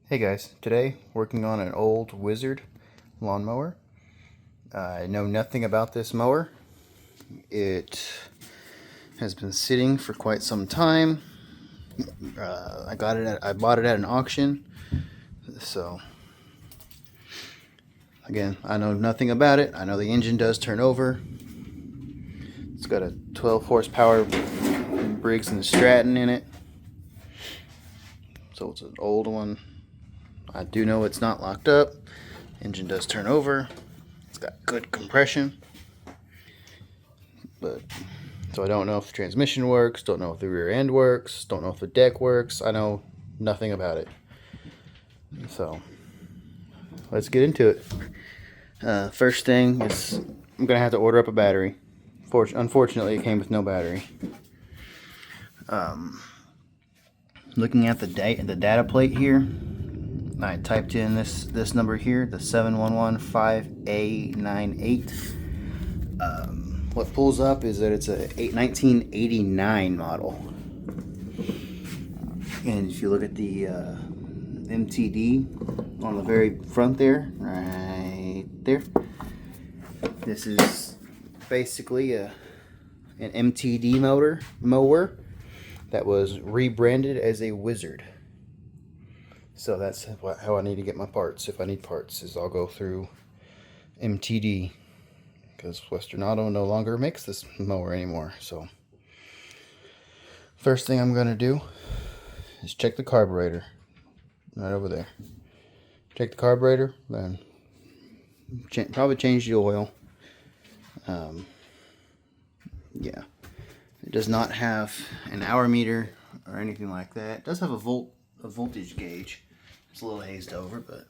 Hey guys, today working on an old Wizard lawnmower. I know nothing about this mower. It has been sitting for quite some time. I bought it at an auction. So again, I know nothing about it. I know the engine does turn over. It's got a 12 horsepower Briggs and Stratton in it. So it's an old one. I do know it's not locked up. Engine does turn over. It's got good compression. But so I don't know if the transmission works, don't know if the rear end works, don't know if the deck works. I know nothing about it. So let's get into it. First thing is I'm gonna have to order up a battery. Unfortunately, it came with no battery. Looking at the data plate here, I typed in this number here, the 7115A98. What pulls up is that it's a 1989 model. And if you look at the MTD on the very front there, right there, this is basically an MTD mower that was rebranded as a Wizard. So that's how I need to get my parts. If I need parts, is I'll go through MTD, because Western Auto no longer makes this mower anymore. So first thing I'm going to do is check the carburetor right over there. Check the carburetor, then probably change the oil. Yeah, it does not have an hour meter or anything like that. It does have a voltage gauge. It's a little hazed over, but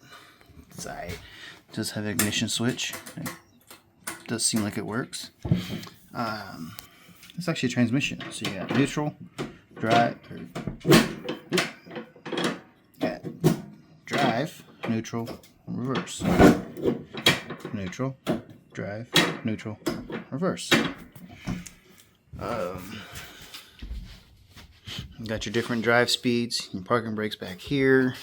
it's alright. It does have an ignition switch. It does seem like it works. It's actually a transmission. So you got neutral, drive, neutral, reverse. Neutral, drive, neutral, reverse. Got your different drive speeds. Your parking brakes back here.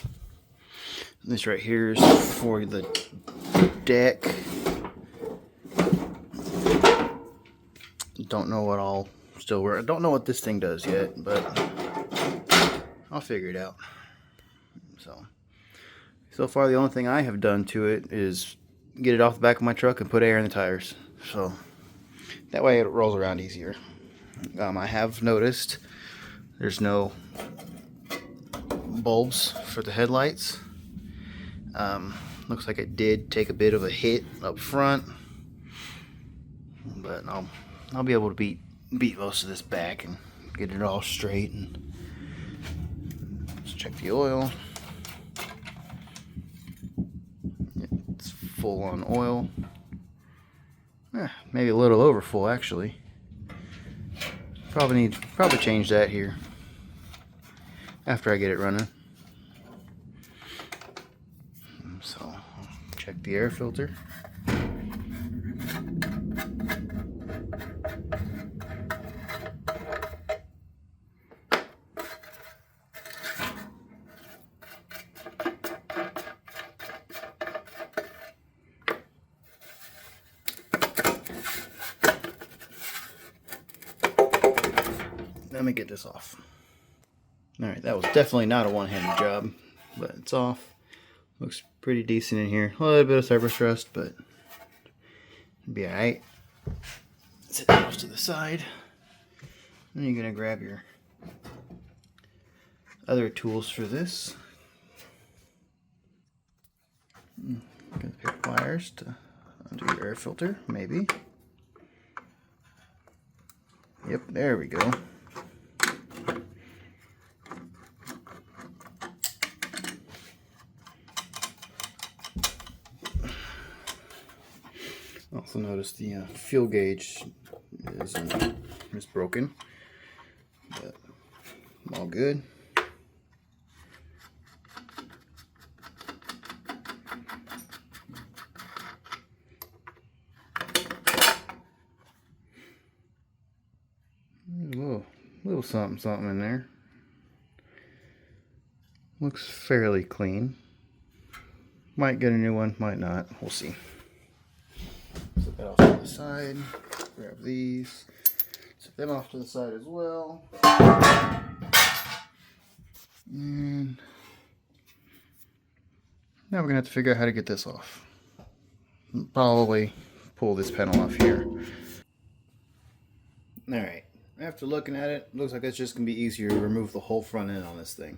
This right here is for the deck. Don't know what all still work. I don't know what this thing does yet, but I'll figure it out. So far the only thing I have done to it is get it off the back of my truck and put air in the tires. So that way it rolls around easier. I have noticed there's no bulbs for the headlights. Looks like it did take a bit of a hit up front, but I'll be able to beat most of this back and get it all straight. And let's check the oil. It's full on oil. Maybe a little over full actually. Probably change that here after I get it running. So check the air filter. Let me get this off. Alright, that was definitely not a one-handed job, but it's off. Looks pretty decent in here. A little bit of surface rust, but it'll be alright. Set that off to the side. Then you're going to grab your other tools for this. Got the pair of pliers to undo your air filter, maybe. Yep, there we go. Also notice the fuel gauge is broken, but all good. There's a little something in there. Looks fairly clean. Might get a new one, might not. We'll see. Set that off to the side. Grab these. Set them off to the side as well. And now we're going to have to figure out how to get this off. Probably pull this panel off here. Alright, after looking at it, looks like it's just going to be easier to remove the whole front end on this thing.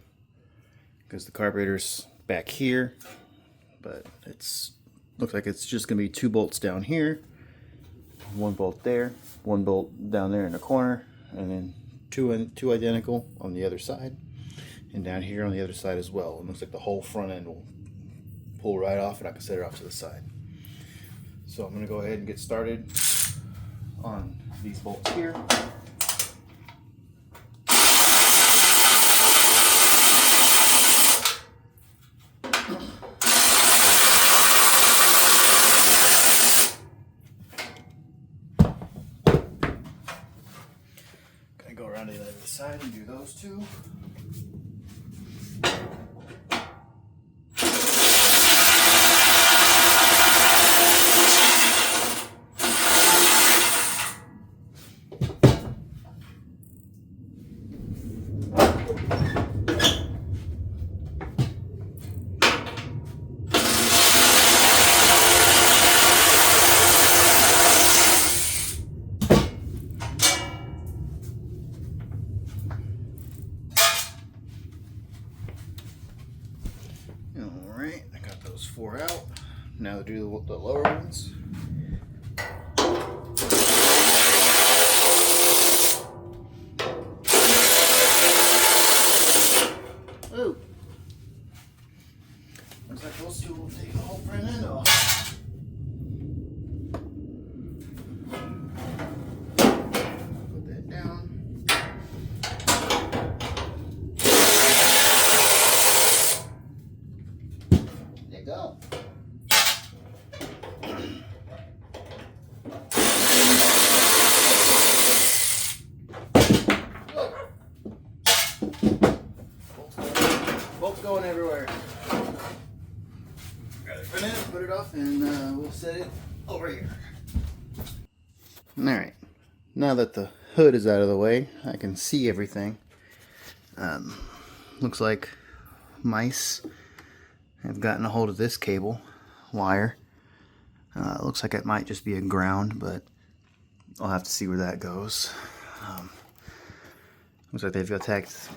Because the carburetor's back here, but looks like it's just going to be 2 bolts down here, 1 bolt there, 1 bolt down there in the corner, and then two identical on the other side, and down here on the other side as well. It looks like the whole front end will pull right off, and I can set it off to the side. So I'm going to go ahead and get started on these bolts here. Gonna go around to the other side and do those two. Alright, I got those 4 out. Now to do the lower ones. Oh! Looks like those two will take the whole front end off. Put that down. Go. Bolts going everywhere. Grab it for a minute, put it off, and we'll set it over here. Alright, now that the hood is out of the way, I can see everything. Looks like mice have gotten a hold of this cable wire. Looks like it might just be a ground, but I'll have to see where that goes. Looks like they've attacked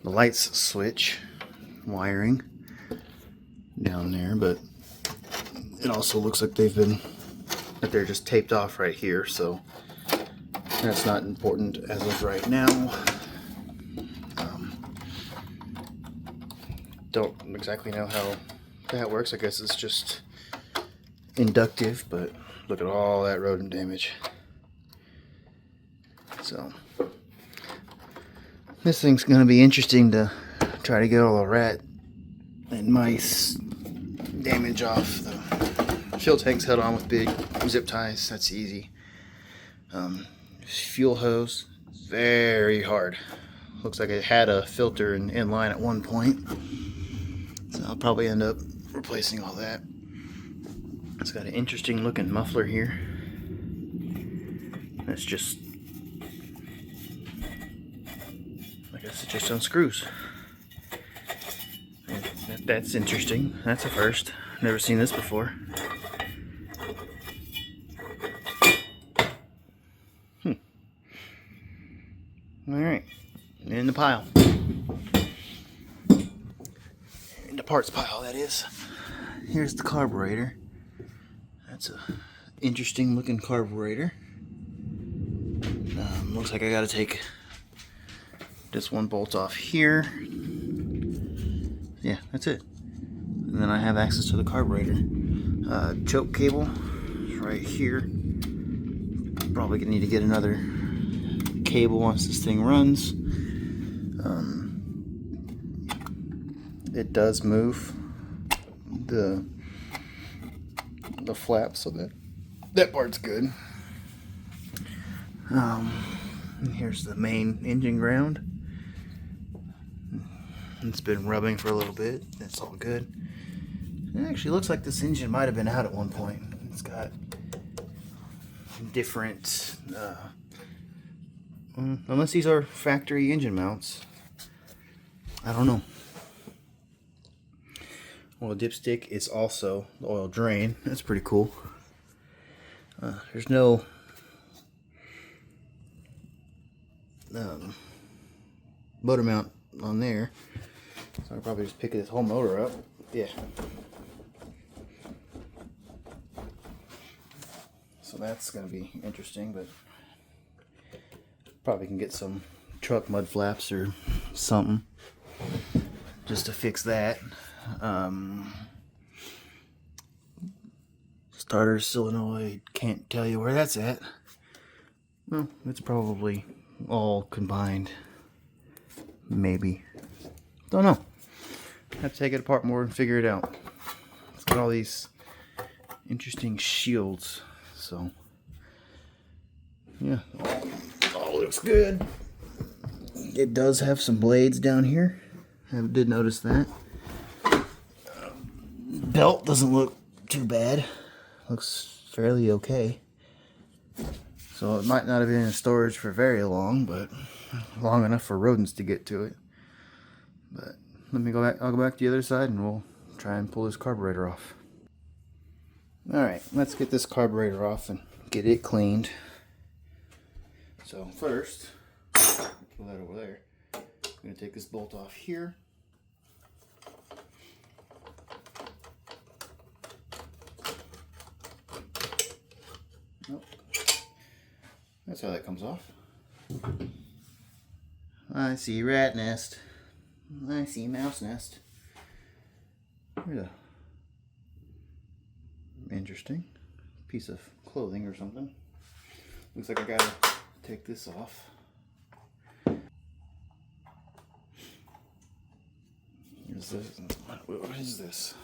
the lights switch wiring down there, but it also looks like they're just taped off right here, so that's not important as of right now. Don't exactly know how that works. I guess it's just inductive, but look at all that rodent damage. So this thing's going to be interesting to try to get all the rat and mice damage off. The fuel tank's held on with big zip ties. That's easy. Fuel hose, very hard. Looks like it had a filter in line at one point. So I'll probably end up replacing all that. It's got an interesting looking muffler here. It's just, I guess it just unscrews. That's interesting. That's a first. Never seen this before. Alright, in the pile. In the parts pile, that is. Here's the carburetor. That's a interesting looking carburetor. Looks like I gotta take this one bolt off here. Yeah, that's it. And then I have access to the carburetor. Choke cable is right here. Probably gonna need to get another cable once this thing runs. It does move the flap, so that part's good. And here's the main engine ground. It's been rubbing for a little bit. That's all good. It actually looks like this engine might have been out at one point. It's got different, unless these are factory engine mounts. I don't know. Well, the dipstick is also the oil drain. That's pretty cool. There's no motor mount on there, so I'll probably just pick this whole motor up. Yeah. So that's going to be interesting, but probably can get some truck mud flaps or something just to fix that. Starter solenoid, can't tell you where that's at. Well, it's probably all combined. Maybe. Don't know. Have to take it apart more and figure it out. It's got all these interesting shields. So, yeah, all looks good. It does have some blades down here. I did notice that. Belt doesn't look too bad. Looks fairly okay. So it might not have been in storage for very long, but long enough for rodents to get to it. But let me go back. I'll go back to the other side and we'll try and pull this carburetor off. Alright, let's get this carburetor off and get it cleaned. So first, pull that over there. I'm going to take this bolt off here. Nope. That's how that comes off. I see rat nest. I see mouse nest. Yeah. Interesting. Piece of clothing or something. Looks like I gotta take this off. What is this?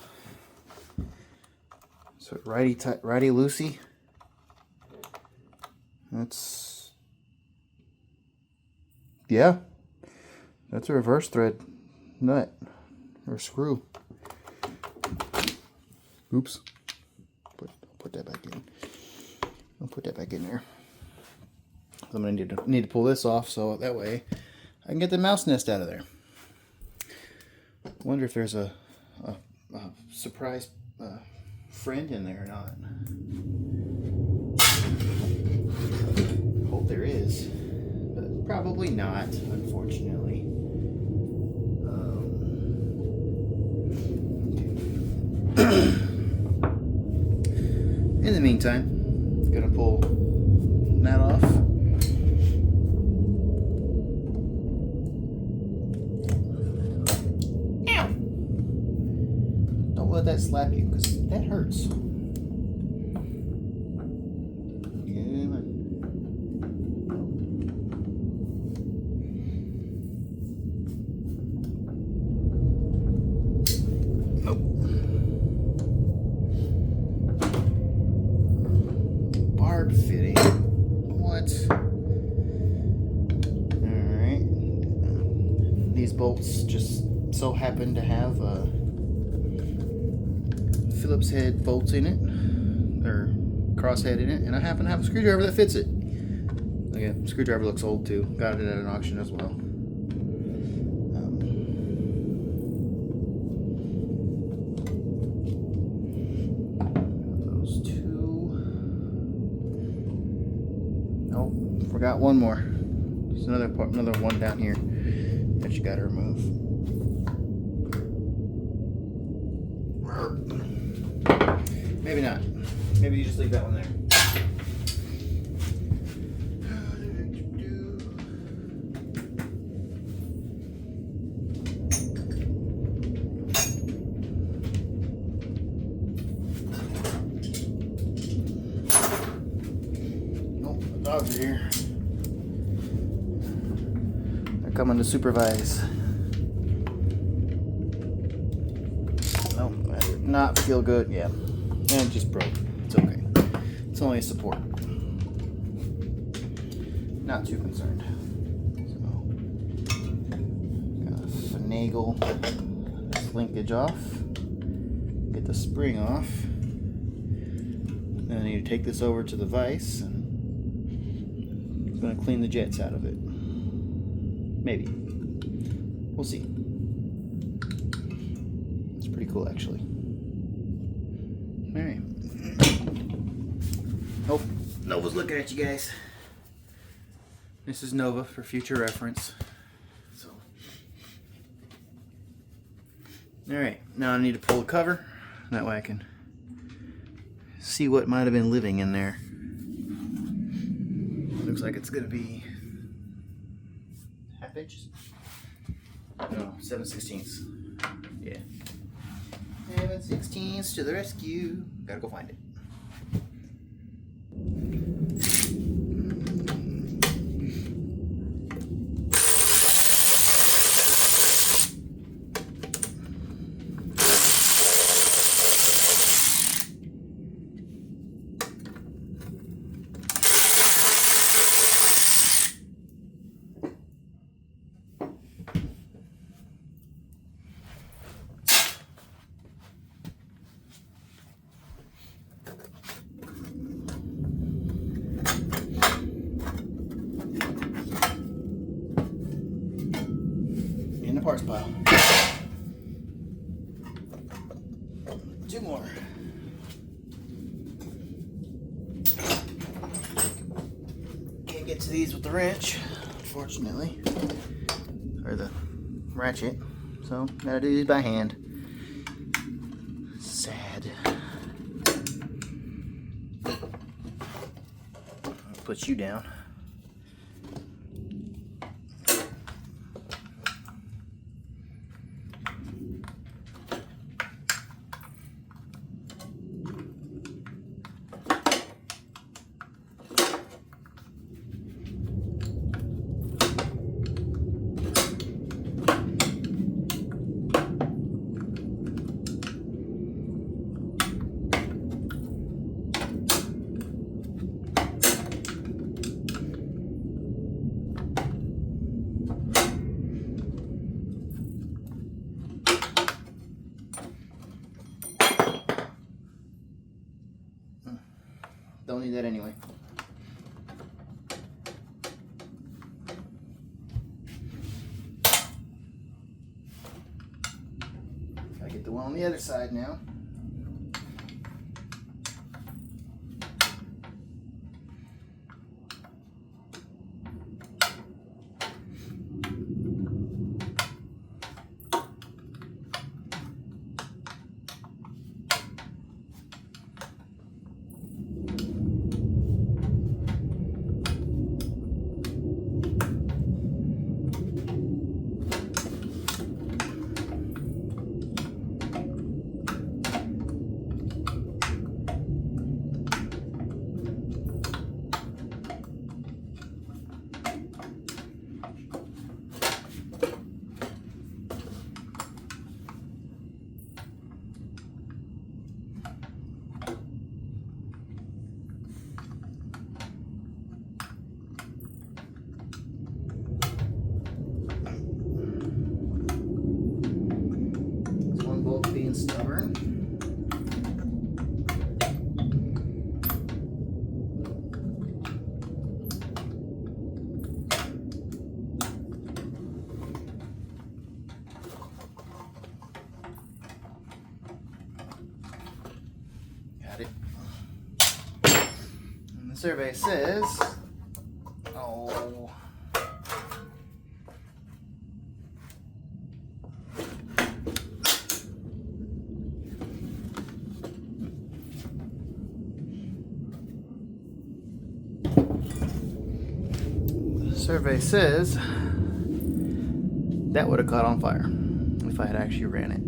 So righty loosey. That's, yeah, that's a reverse thread nut or screw. Oops. Put that back in. I'll put that back in there. I'm gonna need to pull this off so that way I can get the mouse nest out of there. Wonder if there's a surprise friend in there or not. Hope there is, but probably not, unfortunately. Okay. In the meantime, I'm gonna pull that off. Ow! Don't let that slap you, because that hurts. Fitting. What? Alright. These bolts just so happen to have Phillips head bolts in it, or crosshead in it, and I happen to have a screwdriver that fits it. Again, screwdriver looks old too. Got it at an auction as well. Forgot one more. There's another one down here that you gotta remove. Maybe not. Maybe you just leave that one there. Nope, the dogs are here. Coming to supervise. No, that did not feel good. Yeah, and it just broke. It's okay. It's only a support. Not too concerned. So, gotta finagle this linkage off, get the spring off. Then I need to take this over to the vise and I'm going to clean the jets out of it. Maybe. We'll see. It's pretty cool actually. Alright. Oh, Nova's looking at you guys. This is Nova for future reference. So, alright, now I need to pull the cover. That way I can see what might have been living in there. Looks like it's going to be half inches. No, 7/16. Yeah. 7/16 to the rescue. Gotta go find it. In the parts pile. 2 more. Can't get to these with the wrench, unfortunately, or the ratchet, so gotta do these by hand. Sad. I'll put you down. Don't need that anyway. Gotta get the one on the other side now. Being stubborn. Got it. And the survey says, oh, survey says that would have caught on fire if I had actually ran it.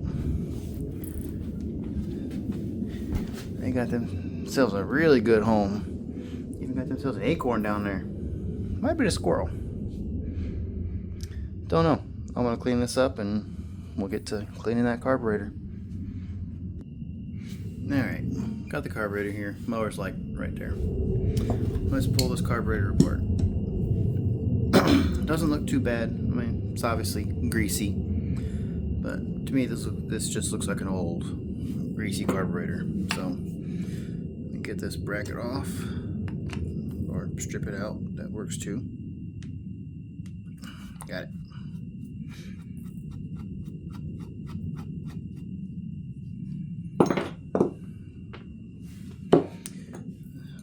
They got themselves a really good home. Even got themselves an acorn down there. Might be a squirrel. Don't know. I'm gonna clean this up and we'll get to cleaning that carburetor. Alright, got the carburetor here. Mower's like right there. Let's pull this carburetor apart. Doesn't look too bad. I mean, it's obviously greasy. But to me, this just looks like an old greasy carburetor. So let me get this bracket off, or strip it out. That works too. Got it.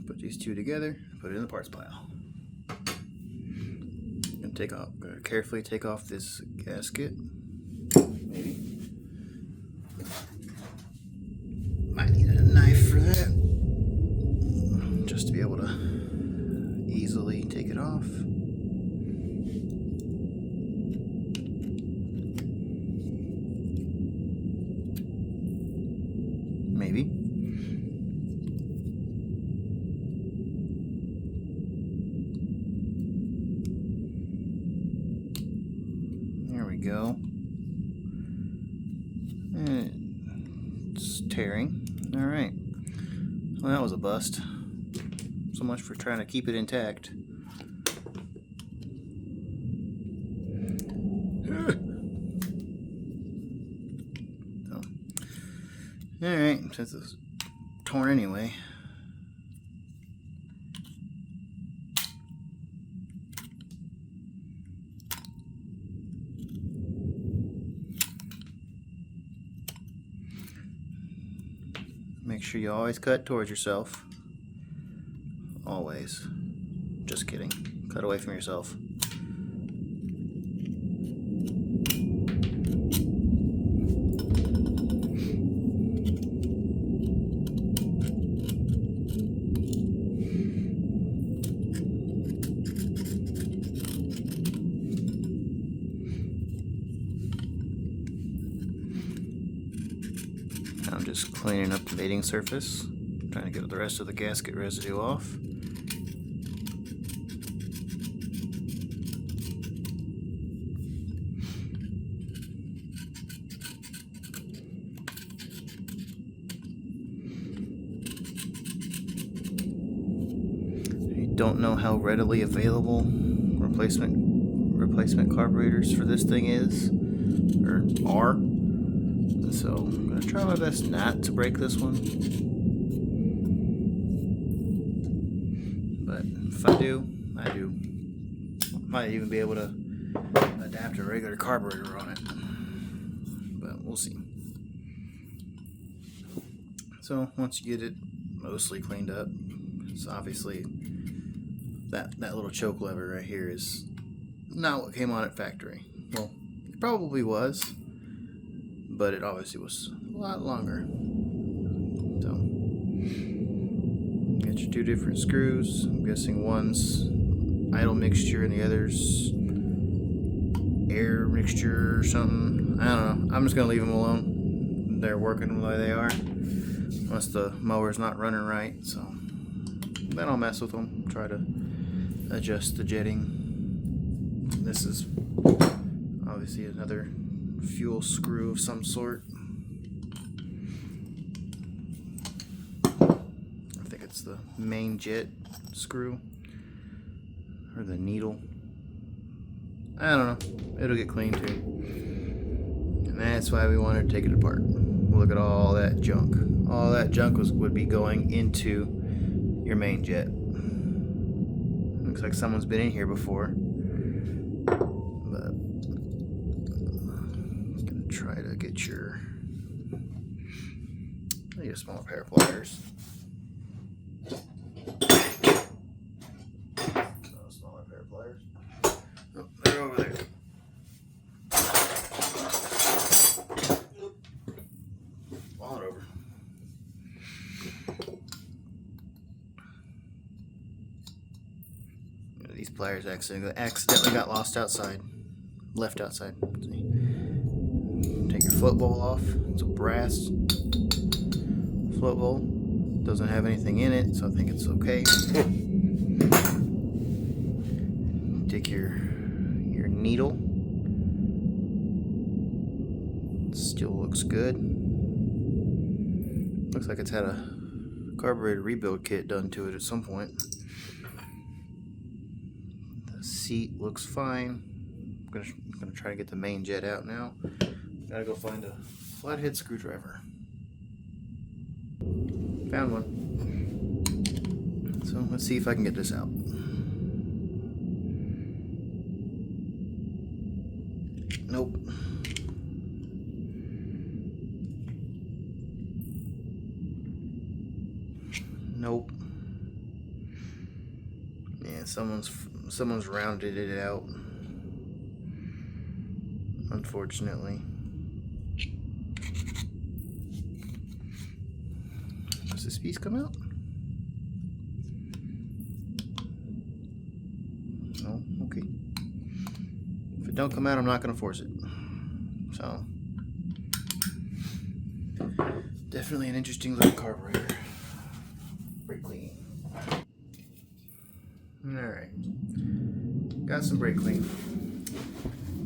Put these two together, put it in the parts pile. And gonna carefully take off this gasket. Maybe. Might need a knife for that, just to be able to easily take it off. Maybe. There we go. And it's tearing. All right. Well, that was a bust. So much for trying to keep it intact. So, all right, since it's torn anyway. Make sure you always cut towards yourself. Always. Just kidding. Cut away from yourself. I'm just cleaning up the mating surface, trying to get the rest of the gasket residue off. I don't know how readily available replacement carburetors for this thing is or are. So I'm going to try my best not to break this one, but if I do, I do. Might even be able to adapt a regular carburetor on it, but we'll see. So once you get it mostly cleaned up, it's obviously that little choke lever right here is not what came on at factory. Well, it probably was, but it obviously was a lot longer. So, get your two different screws. I'm guessing one's idle mixture and the other's air mixture or something. I don't know. I'm just gonna leave them alone. They're working the way they are, unless the mower's not running right. So then I'll mess with them. Try to adjust the jetting. This is obviously another fuel screw of some sort. I think it's the main jet screw or the needle. I don't know. It'll get cleaned too. And that's why we wanted to take it apart. Look at all that junk. All that junk would be going into your main jet. Looks like someone's been in here before. But try to get your, I need a smaller pair of pliers. Smaller pair of pliers. Oh, they're over there. Fall it over. These pliers accidentally got lost outside. Left outside. See? Take your float bowl off. It's a brass float bowl. Doesn't have anything in it, so I think it's okay. Take your needle. It still looks good. Looks like it's had a carburetor rebuild kit done to it at some point. The seat looks fine. I'm gonna try to get the main jet out now. Gotta go find a flathead screwdriver. Found one. So let's see if I can get this out. Nope. Nope. Yeah, someone's rounded it out. Unfortunately. Does this piece come out? No? Okay. If it don't come out, I'm not going to force it. So, definitely an interesting little carburetor. Brake clean. Alright. Got some brake clean.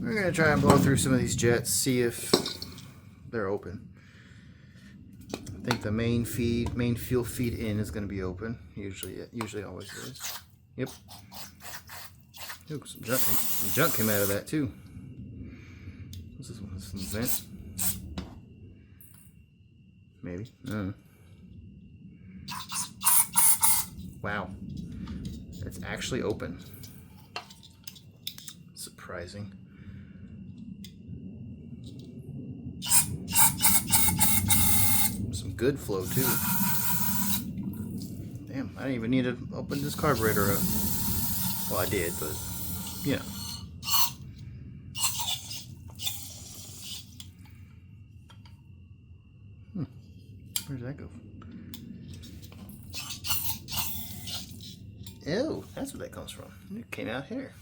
We're going to try and blow through some of these jets, see if they're open. I think the main fuel feed in is going to be open. Usually always is. Yep. Ooh, some junk came out of that too. What's this one? Some vent? Maybe. I don't know. Wow. It's actually open. Surprising. Some good flow too. Damn, I didn't even need to open this carburetor up. Well, I did, but you know. Where'd that go? Ew, that's where that comes from. It came out here.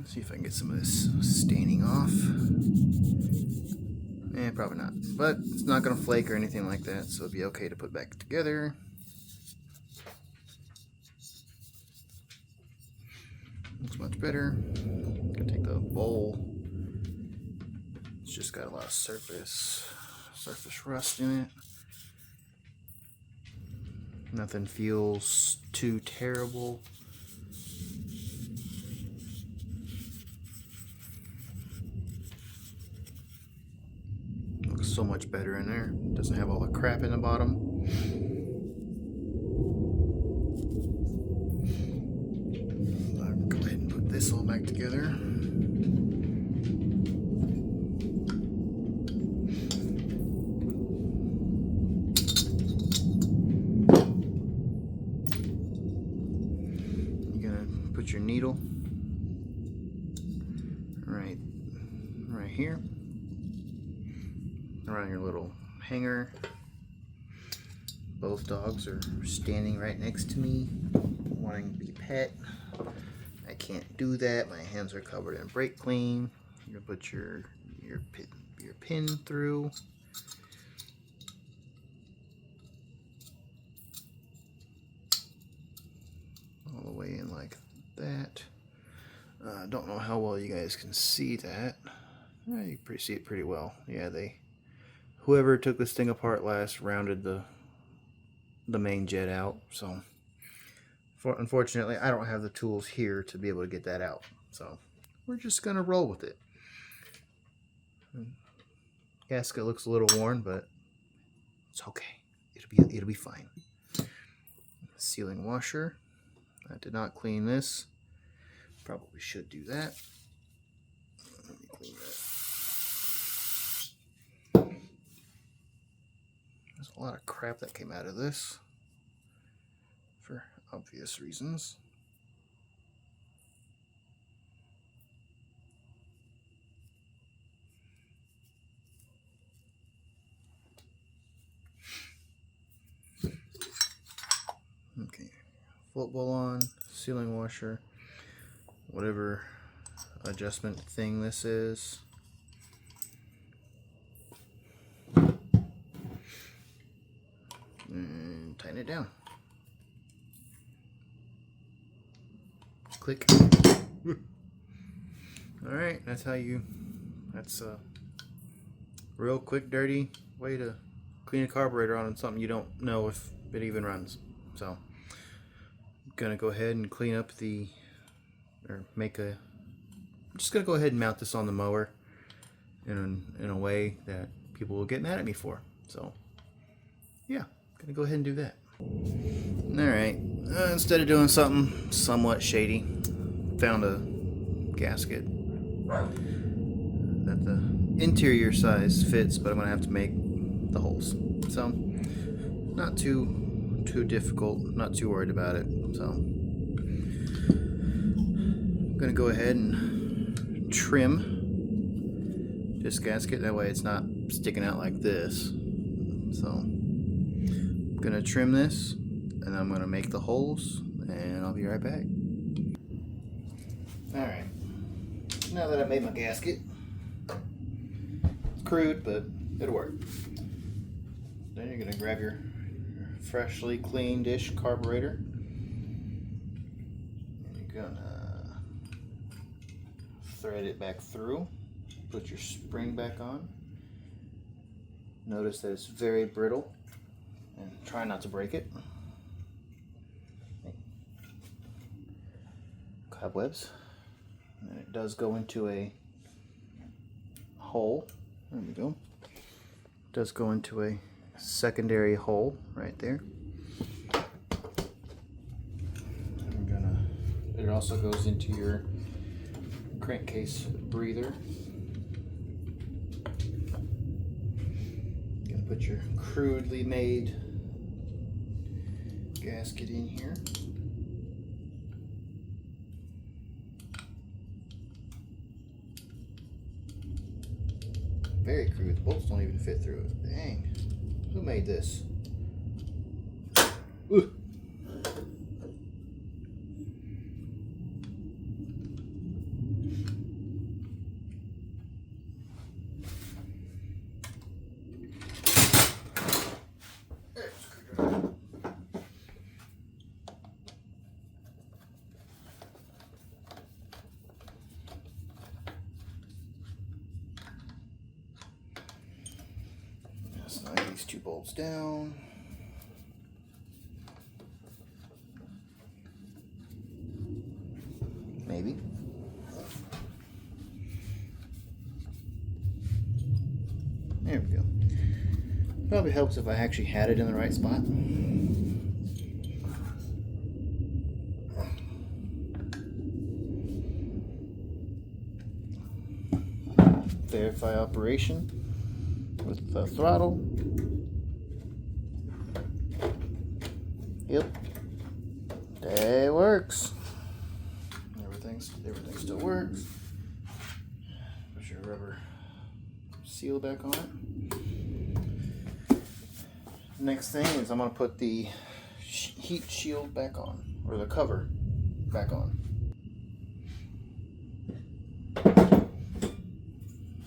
See if I can get some of this staining off. Probably not. But it's not going to flake or anything like that, so it'll be okay to put back together. Looks much better. I'm going to take the bowl. It's just got a lot of surface rust in it. Nothing feels too terrible. So much better in there. Doesn't have all the crap in the bottom. I'll go ahead and put this all back together. You're gonna put your needle right here. Around your little hanger. Both dogs are standing right next to me, wanting to be pet. I can't do that. My hands are covered in brake clean. You're gonna put your pin through. All the way in like that. Don't know how well you guys can see that. You can see it pretty well. Yeah, whoever took this thing apart last rounded the main jet out, so unfortunately I don't have the tools here to be able to get that out, so we're just gonna roll with it. Gasket looks a little worn, but it's okay. It'll be fine. Sealing washer. I did not clean this. Probably should do that. Let me clean that. There's a lot of crap that came out of this for obvious reasons. Okay, float bowl on, sealing washer, whatever adjustment thing this is. it down. Click. Alright, that's a real quick, dirty way to clean a carburetor on something you don't know if it even runs. So I'm gonna go ahead and clean up I'm just gonna go ahead and mount this on the mower in a way that people will get mad at me for. So yeah, gonna go ahead and do that. Alright, instead of doing something somewhat shady, found a gasket that the interior size fits, but I'm gonna have to make the holes. So not too difficult, not too worried about it. So I'm gonna go ahead and trim this gasket, that way it's not sticking out like this. So I'm gonna trim this and I'm gonna make the holes, and I'll be right back. Alright, now that I made my gasket, it's crude, but it'll work. Then you're gonna grab your freshly cleaned-ish carburetor. And you're gonna thread it back through. Put your spring back on. Notice that it's very brittle, and try not to break it. Cobwebs. And it does go into a hole. There we go. It does go into a secondary hole right there. It also goes into your crankcase breather. You're gonna put your crudely made gasket in here. Very crude. The bolts don't even fit through it. Dang. Who made this? Ooh. Slide these two bolts down. Maybe. There we go. Probably helps if I actually had it in the right spot. Verify operation with the throttle. Yep, that works. Everything still works. Put your rubber seal back on it. Next thing is I'm going to put the heat shield back on, or the cover back on.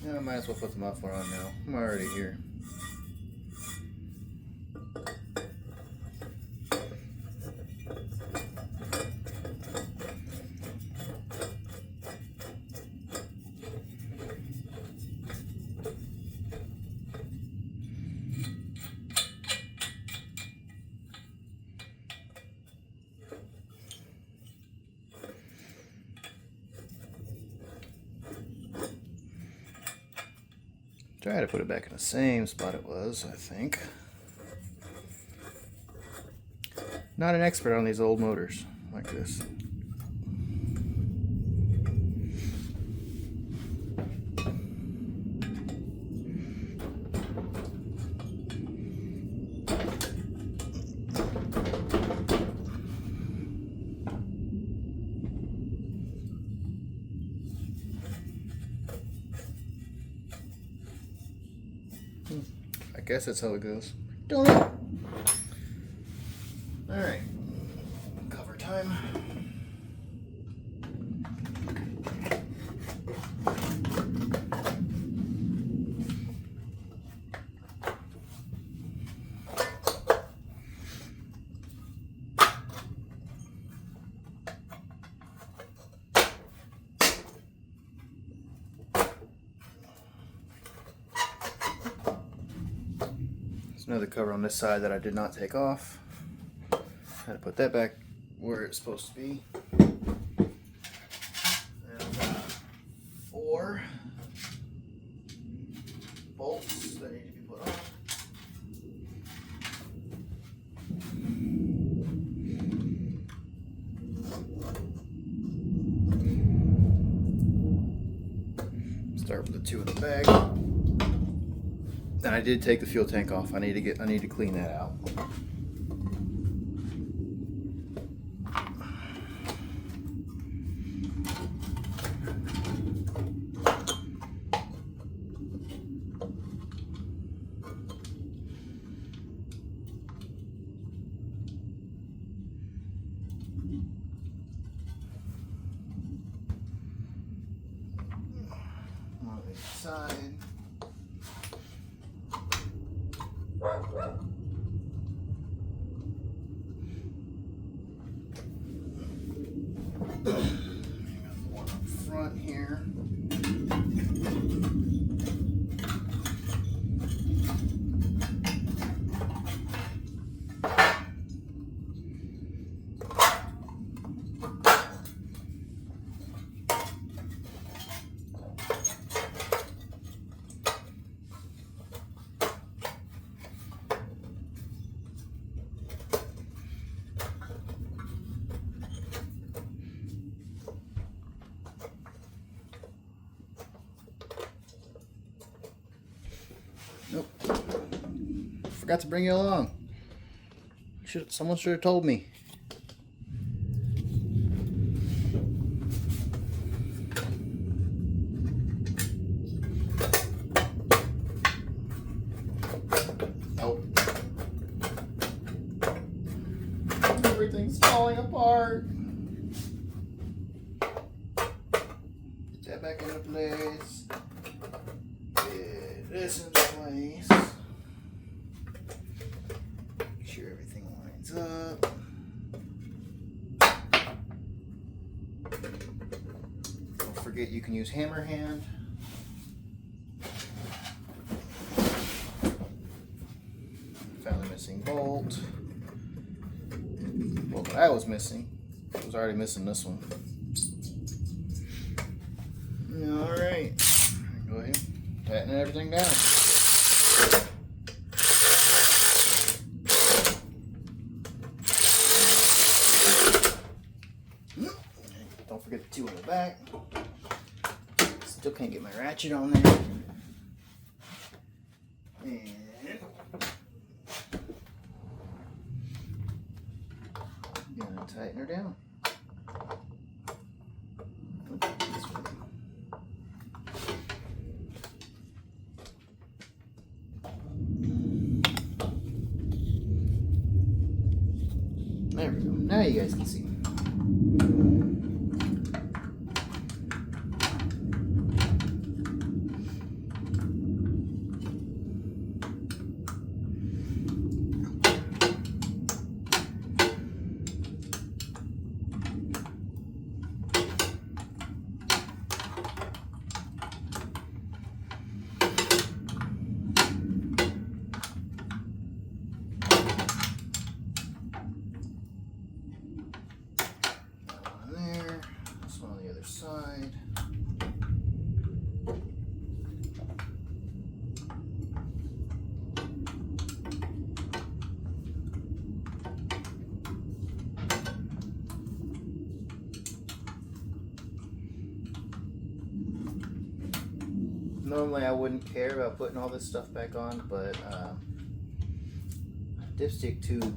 And I might as well put the muffler on now. I'm already here. Try to put it back in the same spot it was, I think. Not an expert on these old motors like this. I guess that's how it goes. Don't know. Alright. Cover time. There's another cover on this side that I did not take off. Had to put that back where it's supposed to be. And 4 bolts that need to be put on. Start with the 2 in the bag. And I did take the fuel tank off. I need to clean that out. On the side. One up front here. Nope. Forgot to bring you along. Someone should have told me. Nope. Everything's falling apart. Get that back into place. Get this into place. Make sure everything lines up. Don't forget you can use hammer hand. Found the missing bolt. Well, that I was missing. I was already missing this one. Alright. Go ahead. Tighten everything down. Don't forget the 2 in the back. Still can't get my ratchet on there. And I'm gonna tighten her down. This way. There we go. Now you guys can see. Side. Normally I wouldn't care about putting all this stuff back on, but dipstick tube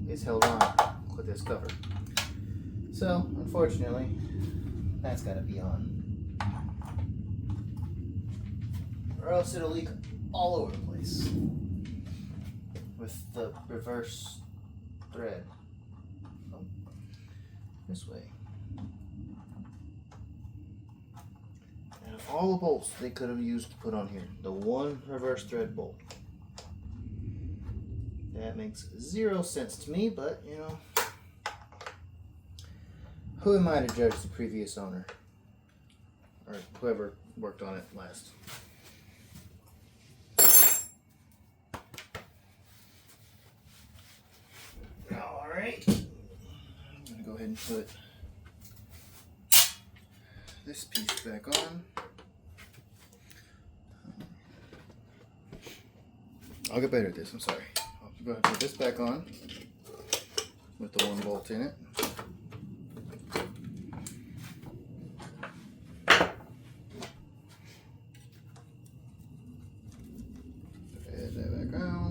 is held on with this cover. So, unfortunately, that's got to be on. Or else it'll leak all over the place with the reverse thread. Oh, this way. And of all the bolts they could have used to put on here, the one reverse thread bolt. That makes 0 sense to me, but you know, who am I to judge the previous owner? Or whoever worked on it last. put this piece back on. I'll get better at this, I'm sorry. I'll go ahead and put this back on with the 1 bolt in it. Add that back on.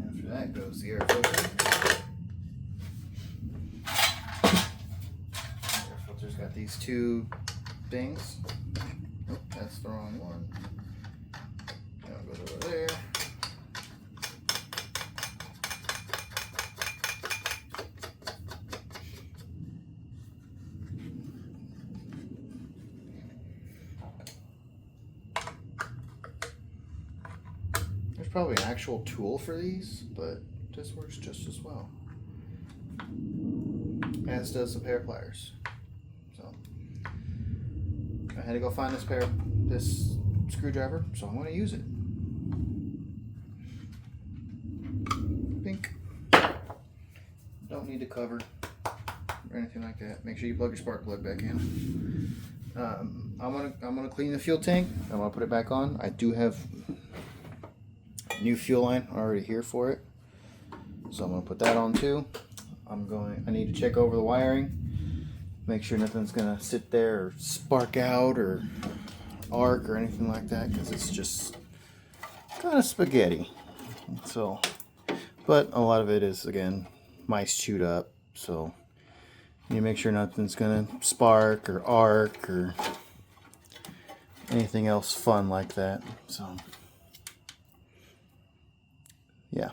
After that goes the air filter. Air filter's got these 2 things. Oh, that's the wrong one. Now it goes over there. There's probably an actual tool for these, but this works just as well. As does the pair of pliers. I had to go find this screwdriver, so I'm going to use it. Pink. Don't need to cover or anything like that. Make sure you plug your spark plug back in. I'm gonna clean the fuel tank. I'm gonna put it back on. I do have a new fuel line already here for it, so I'm gonna put that on too. I need to check over the wiring. Make sure nothing's gonna sit there or spark out or arc or anything like that, because it's just kind of spaghetti. So, but a lot of it is, again, mice chewed up. So you make sure nothing's gonna spark or arc or anything else fun like that. So yeah.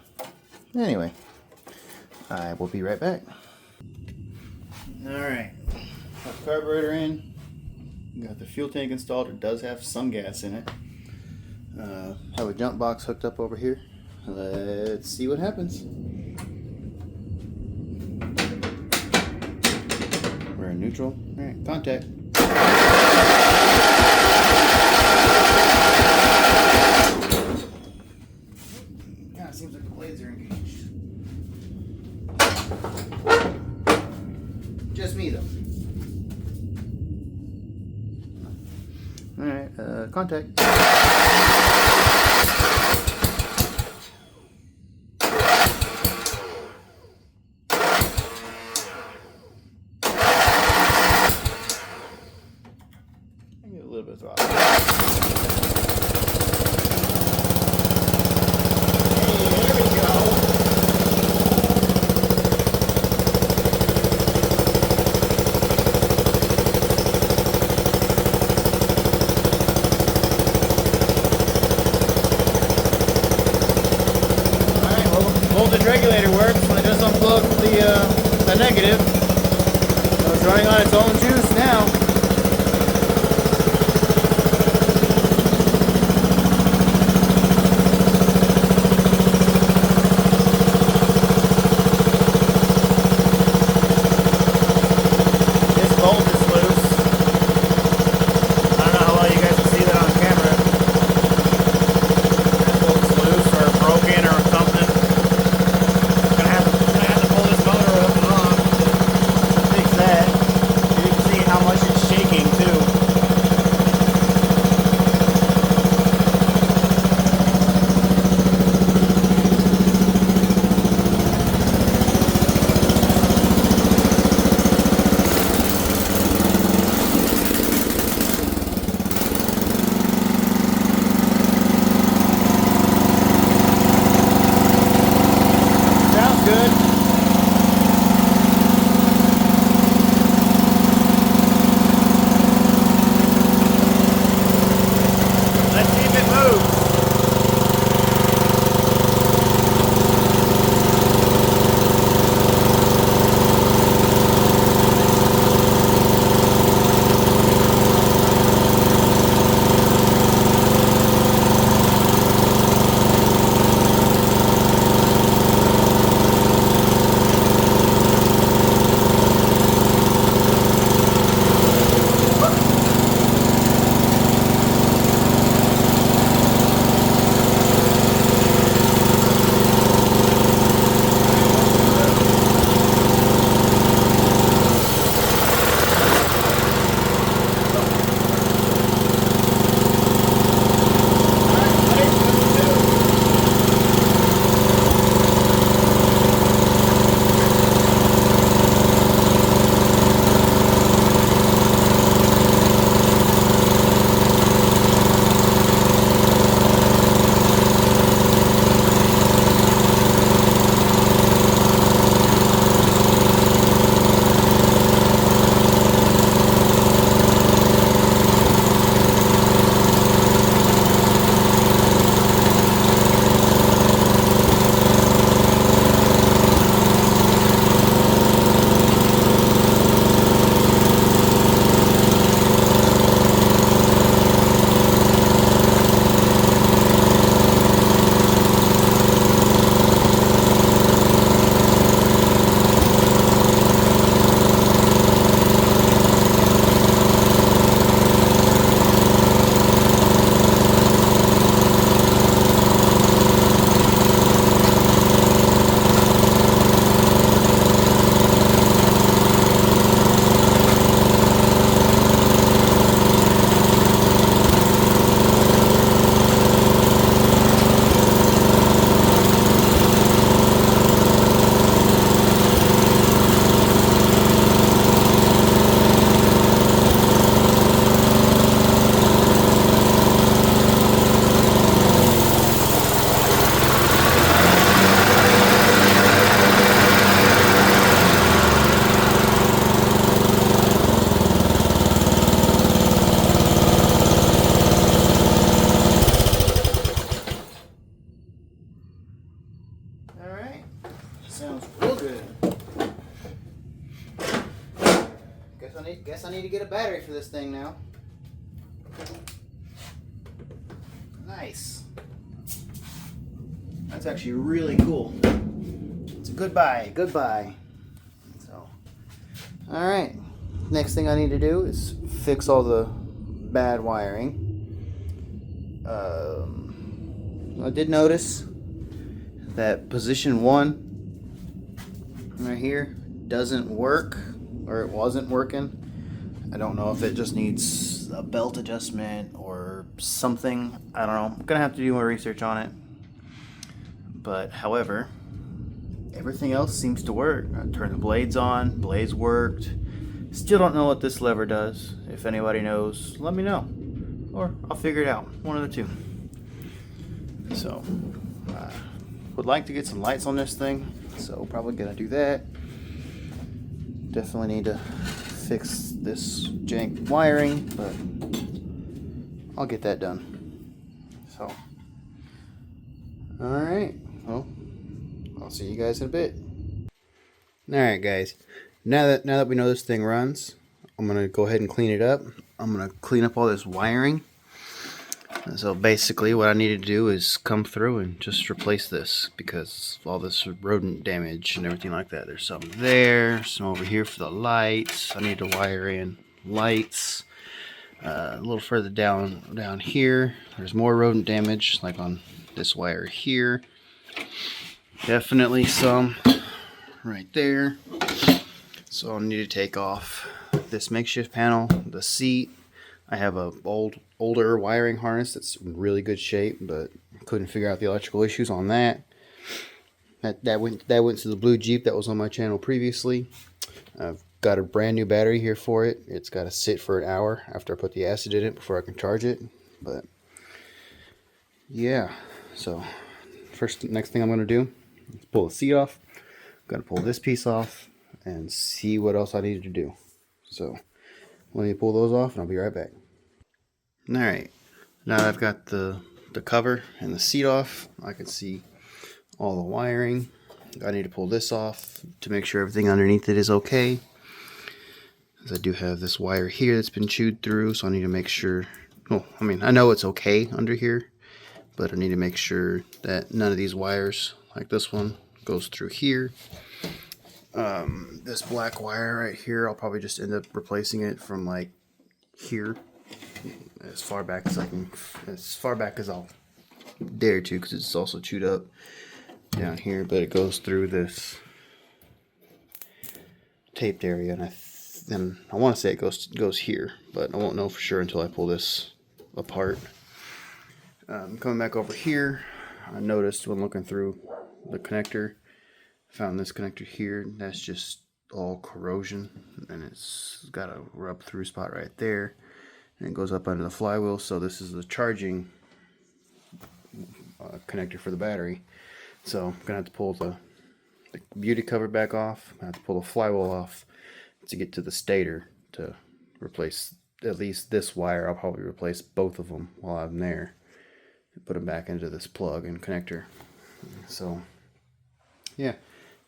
Anyway, I will be right back. All right. Got the carburetor in, got the fuel tank installed. It does have some gas in it. Have a jump box hooked up over here. Let's see what happens. We're in neutral. All right, contact. God, it seems like the blades are engaged. Just me though. Alright, contact. I get a little bit of throttle. Hey, there we go. Voltage regulator works when I just unplugged the negative. So it's running on its own juice now. This bolt is loose. I don't know how well you guys can see that on camera. That bolt's loose or broken or something. How much it get a battery for this thing now. Nice. That's actually really cool. It's a goodbye. So, all right. Next thing I need to do is fix all the bad wiring. I did notice that position 1 right here doesn't work, or it wasn't working. I don't know if it just needs a belt adjustment or something. I don't know. I'm gonna have to do more research on it. But however, everything else seems to work. I turned the blades on, blades worked. Still don't know what this lever does. If anybody knows, let me know, or I'll figure it out. One of the two. So, would like to get some lights on this thing, so probably gonna do that. Definitely need to fix this jank wiring, but I'll get that done. So, all right. Well, I'll see you guys in a bit. All right, guys. Now that we know this thing runs, I'm gonna go ahead and clean it up. I'm gonna clean up all this wiring. So basically what I need to do is come through and just replace this, because all this rodent damage and everything like that. There's some there, some over here for the lights. I need to wire in lights. A little further down here, there's more rodent damage, like on this wire here. Definitely some right there. So I'll need to take off this makeshift panel, the seat. I have a older wiring harness that's in really good shape, but couldn't figure out the electrical issues on that. That went to the blue Jeep that was on my channel previously. I've got a brand new battery here for it. It's got to sit for an hour after I put the acid in it before I can charge it. But yeah, so next thing I'm going to do is pull the seat off. I'm going to pull this piece off and see what else I need to do. So let me pull those off and I'll be right back. Alright, now that I've got the cover and the seat off, I can see all the wiring. I need to pull this off to make sure everything underneath it is okay. As I do have this wire here that's been chewed through, so I need to make sure, well, I mean, I know it's okay under here, but I need to make sure that none of these wires, like this one, goes through here. This black wire right here, I'll probably just end up replacing it from like here, as far back as I can, as far back as I'll dare to, because it's also chewed up down here, but it goes through this taped area, and I want to say it goes here, but I won't know for sure until I pull this apart. Coming back over here, I noticed when looking through the connector, I found this connector here. That's just all corrosion, and it's got a rub through spot right there, and it goes up under the flywheel. So this is the charging connector for the battery. So I'm gonna have to pull the beauty cover back off. I'm gonna have to pull the flywheel off to get to the stator to replace at least this wire. I'll probably replace both of them while I'm there and put them back into this plug and connector. So yeah,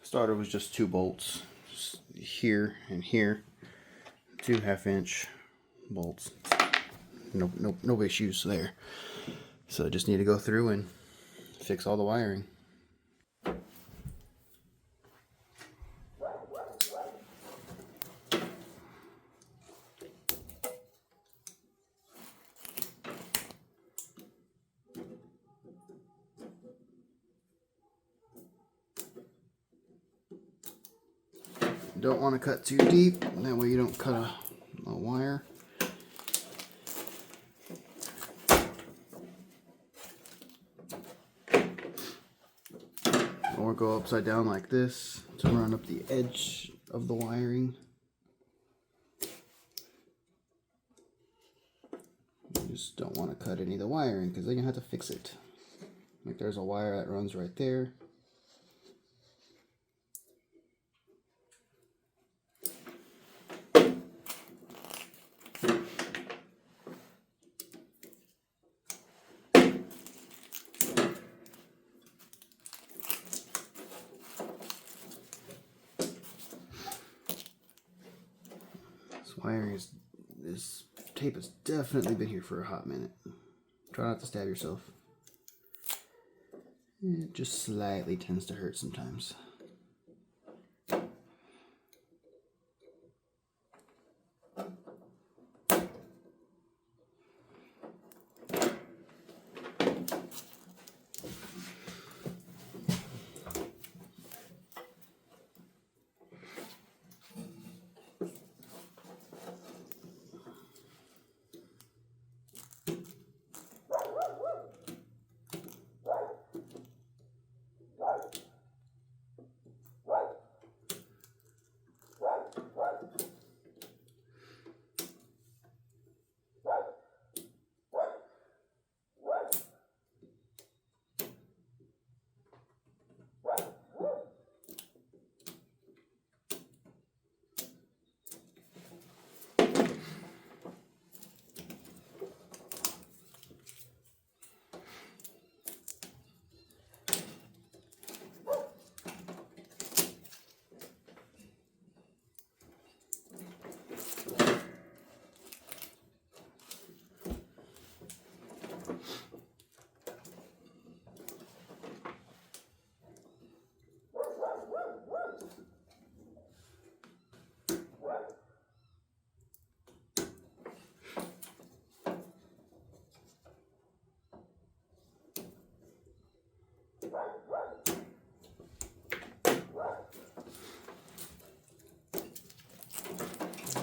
starter was just 2 bolts, just here and here, 2 1/2-inch bolts. No issues there. So I just need to go through and fix all the wiring. Don't want to cut too deep, that way you don't cut a wire. Or go upside down like this to run up the edge of the wiring. You just don't want to cut any of the wiring, because then you have to fix it. Like there's a wire that runs right there. Wiring is this tape has definitely been here for a hot minute. Try not to stab yourself. It just slightly tends to hurt sometimes.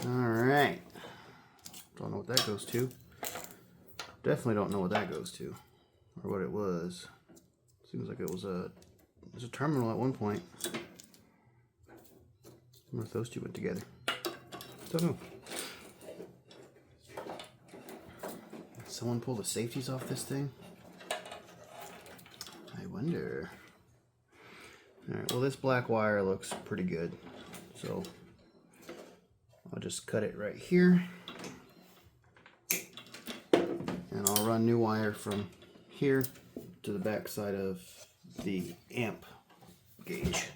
Alright. Don't know what that goes to. Definitely don't know what that goes to. Or what it was. Seems like it was a terminal at one point. I wonder if those two went together. Don't know. Did someone pull the safeties off this thing? I wonder. Alright, well this black wire looks pretty good. So I'll just cut it right here. And I'll run new wire from here to the back side of the amp gauge.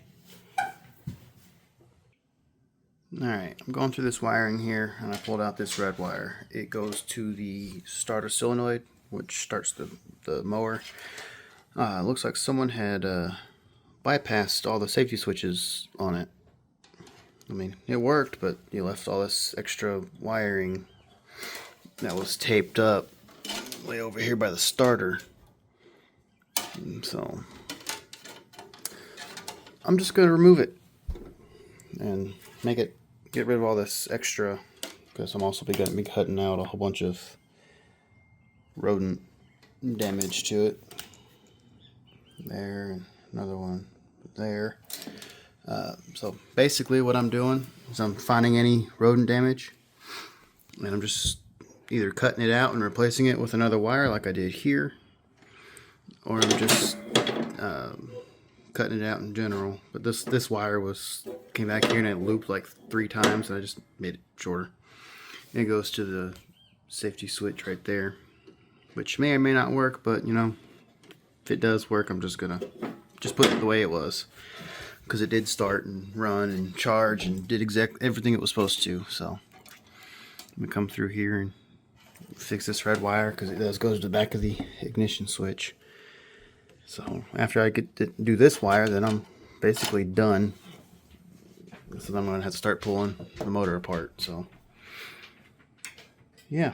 Alright, I'm going through this wiring here and I pulled out this red wire. It goes to the starter solenoid, which starts the mower. It looks like someone had bypassed all the safety switches on it. I mean, it worked, but you left all this extra wiring that was taped up way over here by the starter. And so I'm just going to remove it and get rid of all this extra, because I'm also going to be cutting out a whole bunch of rodent damage to it. There, and another one there. So basically what I'm doing is I'm finding any rodent damage and I'm just either cutting it out and replacing it with another wire like I did here, or I'm just cutting it out in general. But this wire came back here and it looped like 3 times and I just made it shorter. And it goes to the safety switch right there, which may or may not work, but you know, if it does work, I'm just gonna put it the way it was, because it did start and run and charge and did everything it was supposed to. So I'm gonna come through here and fix this red wire, because it does go to the back of the ignition switch. So after I get to do this wire, then I'm basically done. So then I'm gonna have to start pulling the motor apart. So yeah,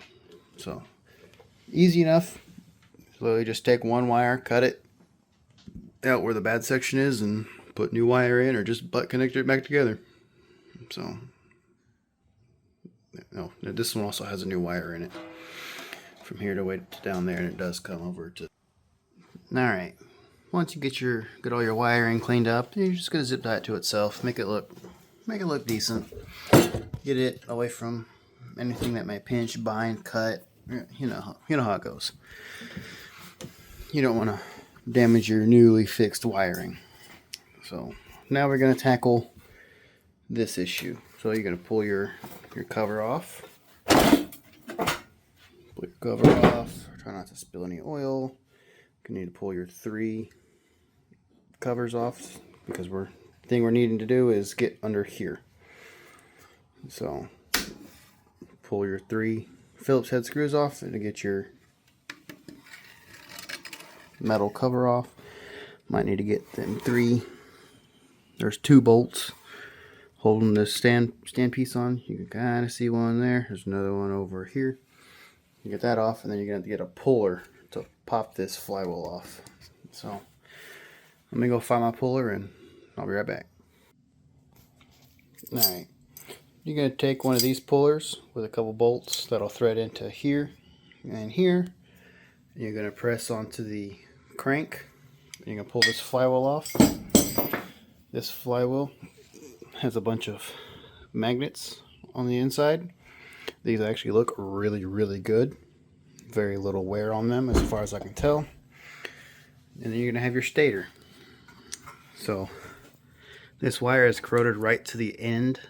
so easy enough. So you just take one wire, cut it out where the bad section is, and put new wire in, or just butt connect it back together. So no, this one also has a new wire in it from here to way down there, and it does come over to. All right, once you get all your wiring cleaned up, you're just gonna zip tie it to itself, make it look decent, get it away from anything that may pinch, bind, cut. You know how it goes. You don't want to damage your newly fixed wiring. So now we're going to tackle this issue. So you're going to pull your cover off. Pull your cover off. Try not to spill any oil. You need to pull your 3 covers off, because the thing we're needing to do is get under here. So pull your 3 Phillips head screws off and to get your metal cover off. Might need to get them 3. There's 2 bolts holding this stand piece on. You can kind of see one there. There's another one over here. You get that off, and then you're going to get a puller to pop this flywheel off. So let me go find my puller and I'll be right back. Alright, you're going to take one of these pullers with a couple bolts that'll thread into here and here. You're going to press onto the crank. You're going to pull this flywheel off. This flywheel has a bunch of magnets on the inside. These actually look really, really good. Very little wear on them as far as I can tell. And then you're going to have your stator. So this wire is corroded right to the end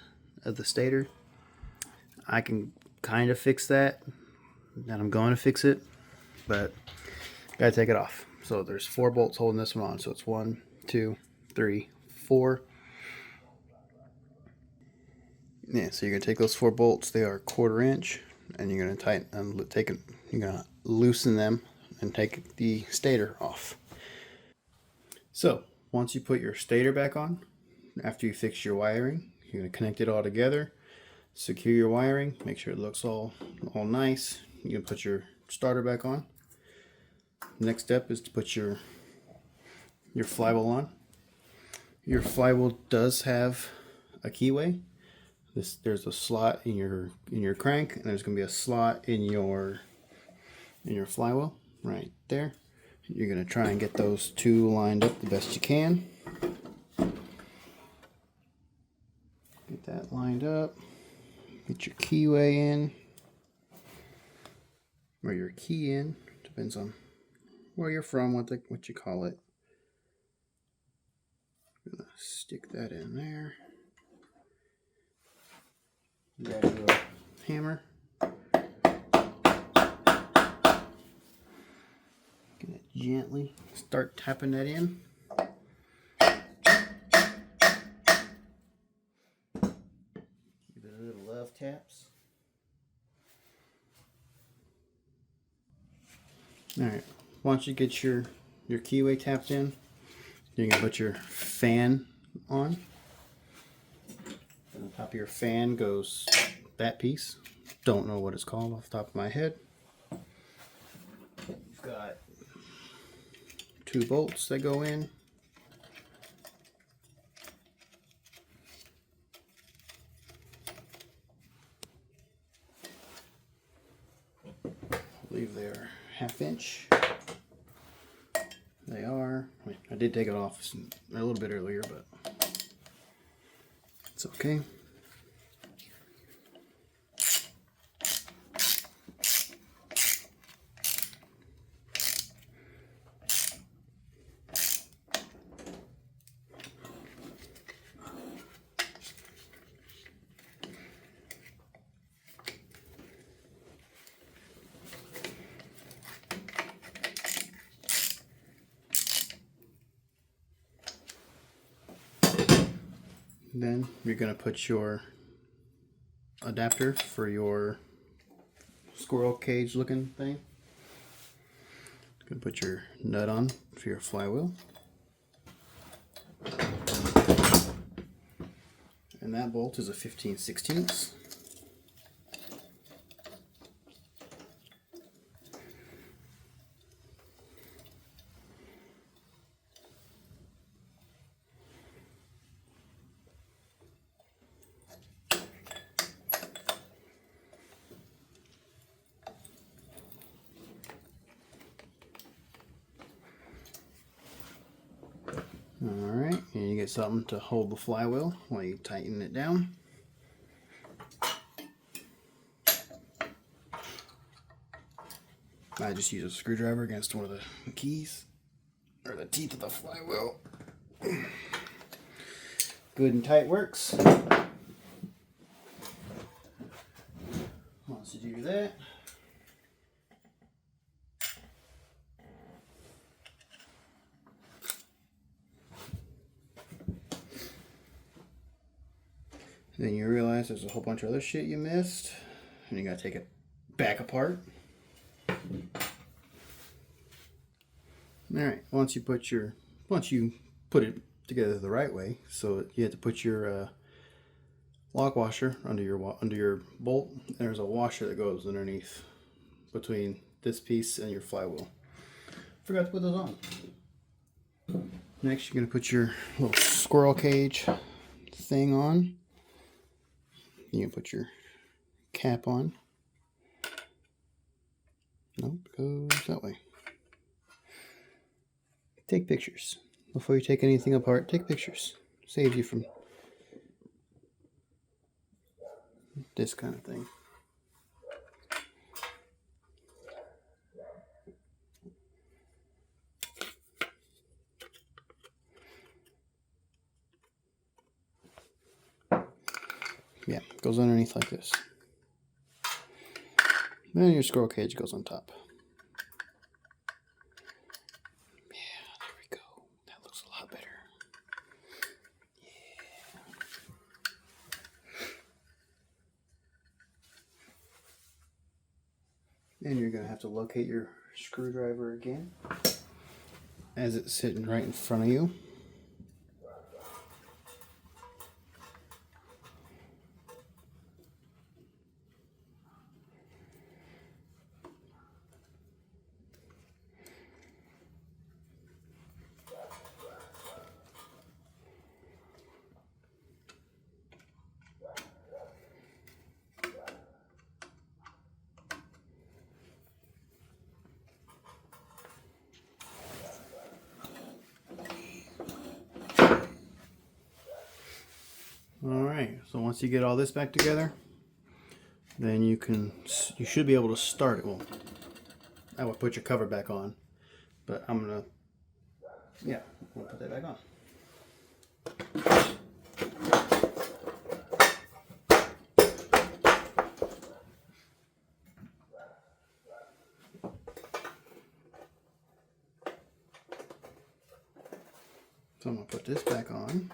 of the stator. I can kind of fix that, and I'm going to fix it, but gotta take it off. So there's 4 bolts holding this one on. So it's 1, 2, 3, 4. Yeah, so you're gonna take those 4 bolts. They are 1/4 inch, and you're gonna tighten and you're gonna loosen them and take the stator off. So once you put your stator back on, after you fix your wiring, you're gonna connect it all together, secure your wiring, make sure it looks all nice. You can put your starter back on. Next step is to put your flywheel on. Your flywheel does have a keyway. There's a slot in your crank, and there's going to be a slot in your flywheel right there. You're going to try and get those 2 lined up the best you can. Get that lined up. Get your keyway in, or your key in. Depends on where you're from, what you call it. I'm gonna stick that in there. Grab your hammer. Gonna gently start tapping that in. Give it a little love taps. Alright, once you get your keyway tapped in, you're going to put your fan on. On the top of your fan goes that piece. Don't know what it's called off the top of my head. You've got 2 bolts that go in. I believe they're 1/2 inch. They are. I did take it off a little bit earlier, but it's okay. Then you're going to put your adapter for your squirrel cage looking thing. Going to put your nut on for your flywheel. And that bolt is a 15/16. Alright, and you get something to hold the flywheel while you tighten it down. I just use a screwdriver against one of the keys, or the teeth of the flywheel. Good and tight works. Once you do that, then you realize there's a whole bunch of other shit you missed, And you gotta take it back apart. Alright, once you put it together the right way, so you have to put your lock washer under your bolt. There's a washer that goes underneath between this piece and your flywheel. Forgot to put those on. Next, you're going to put your little squirrel cage thing on. You can put your cap on. Nope, it goes that way. Take pictures. Before you take anything apart, take pictures. Saves you from this kind of thing. Yeah, it goes underneath like this. Then your squirrel cage goes on top. Yeah, there we go. That looks a lot better. Yeah. And you're going to have to locate your screwdriver again as it's sitting right in front of you. Alright, so once you get all this back together, then you should be able to start it. Well, I would put your cover back on, but I'm gonna put that back on. So I'm gonna put this back on.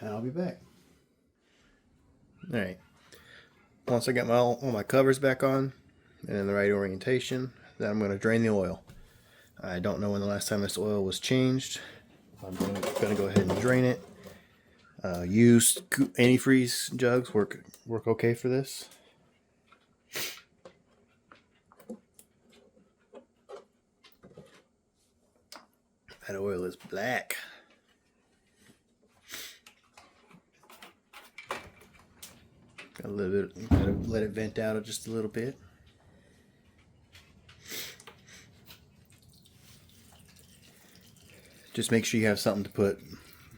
And I'll be back. Alright. Once I got all my covers back on and in the right orientation, then I'm going to drain the oil. I don't know when the last time this oil was changed. I'm going to go ahead and drain it. Used antifreeze jugs work okay for this. That oil is black. Got a little bit, gotta let it vent out just a little bit. Just make sure you have something to put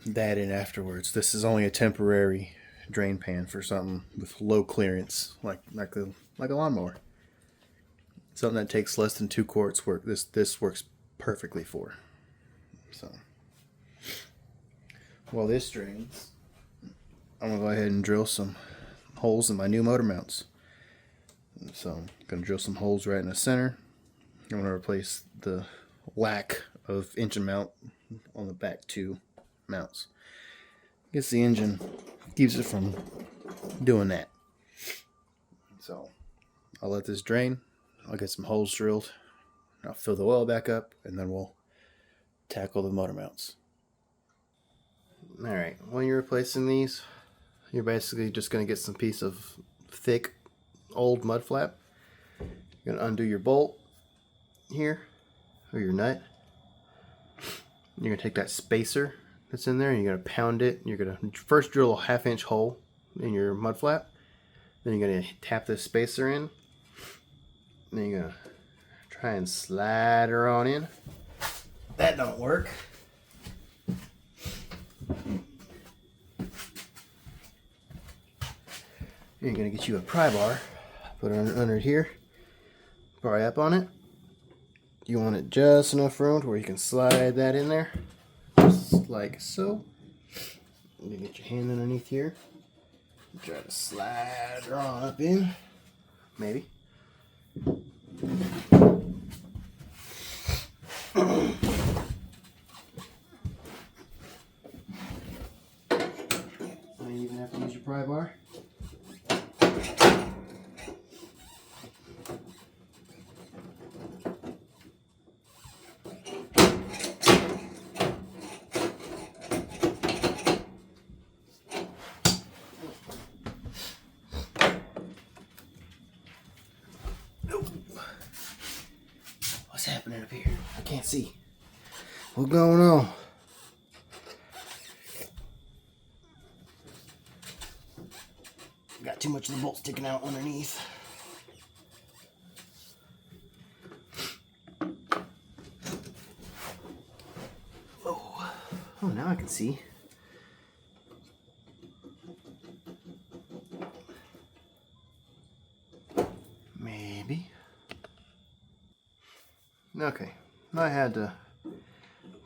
that in afterwards. This is only a temporary drain pan for something with low clearance, like a lawnmower. Something that takes less than 2 quarts. This works perfectly for. So while this drains, I'm gonna go ahead and drill some holes in my new motor mounts. So I'm going to drill some holes right in the center. I'm going to replace the lack of engine mount on the back 2 mounts. Gets the engine, keeps it from doing that. So I'll let this drain. I'll get some holes drilled. I'll fill the oil back up, and then we'll tackle the motor mounts. Alright, when you're replacing these, you're basically just going to get some piece of thick old mud flap. You're going to undo your bolt here, or your nut. You're going to take that spacer that's in there and you're going to pound it. You're going to first drill a 1/2 inch hole in your mud flap. Then you're going to tap this spacer in. Then you're going to try and slide her on in. That don't work. You're going to get you a pry bar, put it under here, pry up on it. You want it just enough room to where you can slide that in there, just like so. You get your hand underneath here, try to slide her on up in, maybe. You even have to use your pry bar. What's happening up here? I can't see. What's going on? Got too much of the bolt sticking out underneath. Oh, now I can see. Maybe. Okay, I had to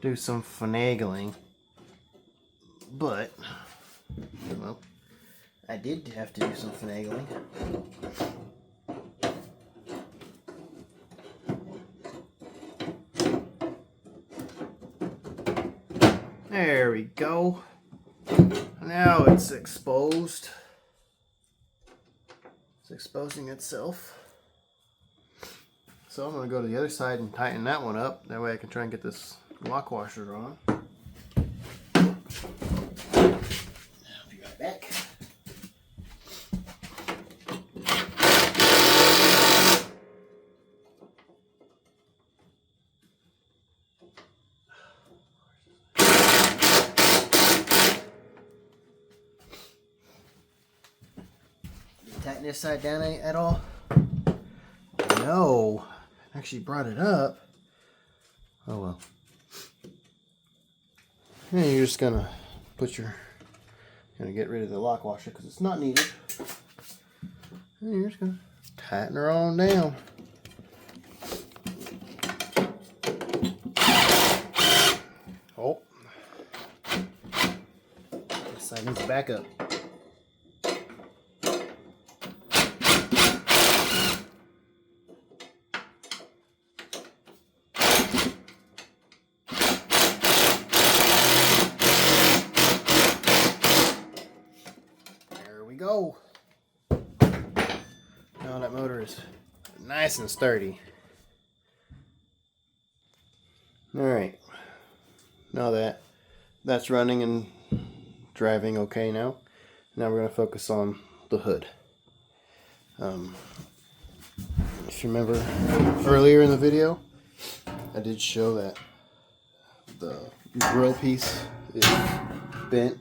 do some finagling, but, well, I did have to do some finagling. There we go. Now it's exposed. It's exposing itself. So I'm going to go to the other side and tighten that one up. That way I can try and get this lock washer on. I'll be right back. Tighten this side down at all? No. Actually brought it up. Oh well. And you're just gonna get rid of the lock washer because it's not needed. And you're just gonna tighten her on down. Oh. This side needs to back up. Go. Now that motor is nice and sturdy. Alright. Now that's running and driving okay now. Now we're going to focus on the hood. If you remember earlier in the video, I did show that the grill piece is bent